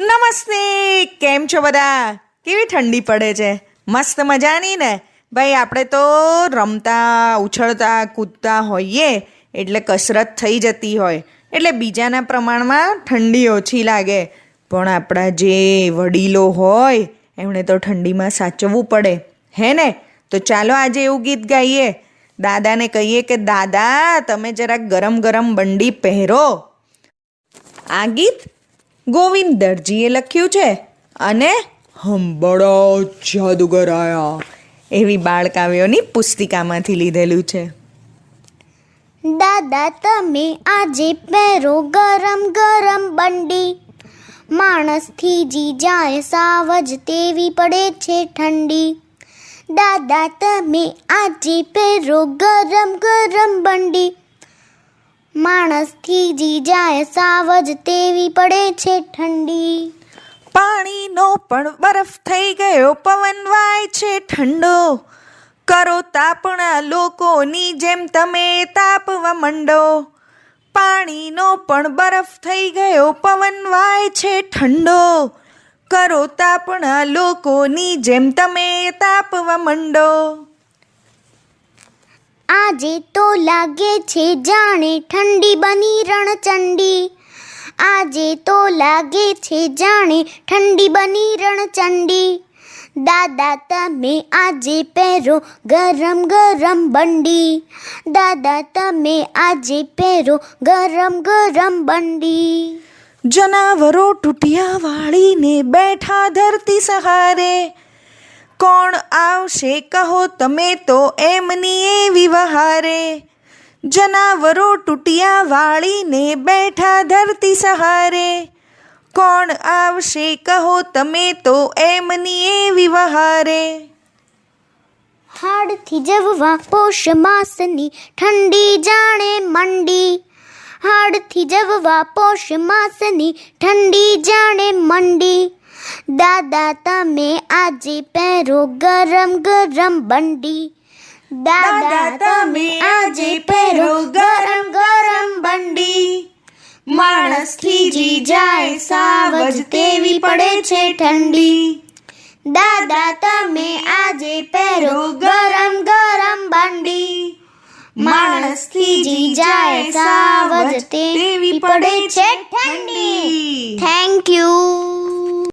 નમસ્તે, કેમ છો બધા? કેવી ઠંડી પડે છે? મસ્ત મજાની ને? ભાઈ આપણે તો રમતા ઉછળતા કૂદતા હોઈએ એટલે કસરત થઈ જતી હોય એટલે બીજાના પ્રમાણમાં ઠંડી ઓછી લાગે, પણ આપણા જે વડીલો હોય એમણે તો ઠંડીમાં સાચવવું પડે, હે ને? તો ચાલો આજે એવું ગીત ગાઈએ, દાદાને કહીએ કે દાદા તમે જરાક ગરમ ગરમ બંડી પહેરો. આ ગીત ગોવિંદ દરજીએ લખ્યું છે અને હંબળો જાદુગર આયા એવી બાળકાવ્યોની પુસ્તિકામાંથી લીધેલું છે. દાદા તમે આજે પહેરો ગરમ ગરમ બંડી, માણસથી જી જાય સાવજ તેવી પડે છે ઠંડી. દાદા તમે આજે પહેરો ગરમ ગરમ બંડી, માણસથી જી જાય સાવજ તેવી પડે છે ઠંડી. પાણીનો પણ બરફ થઈ ગયો, પવન વાય છે ઠંડો, કરો તાપણા લોકોની જેમ તમે તાપવા મંડો. પાણીનો પણ બરફ થઈ ગયો, પવન વાય છે ઠંડો, કરો તાપણા લોકોની જેમ તમે તાપવા મંડો. આજે તો લાગે છે જાણે ઠંડી બની રણચંડી, આજે તો લાગે છે જાણે ઠંડી બની રણચંડી. દાદા તમે આજે પહેરો ગરમ ગરમ બંડી, દાદા તમે આજે પહેરો ગરમ ગરમ બંડી. જનાવરો ટૂટિયા વાળીને બેઠા ધરતી સહારે, કોણ આવશે કહો તમે તો એમની એવી વહારે. જનાવરો ટૂટિયા વાળીને બેઠા ધરતી સહારે, કોણ આવશે કહો તમે તો એમની એવી વહારે. હાડથી જવવા પોષ માસની ઠંડી જાણે મંડી, હાડથી જવવા પોષ માસની ઠંડી જાણે મંડી. દાદા તમે આજે પહેરો ગરમ ગરમ બંડી, દાદા તમે આજે પહેરો ગરમ ગરમ બંડી, માણસથી જી જાય સાવજ તેવી પડે છે ઠંડી. દાદા તમે આજે પહેરો ગરમ ગરમ બંડી, માણસથી જી જાય સાવજ તેવી પડે છે ઠંડી. Thank you.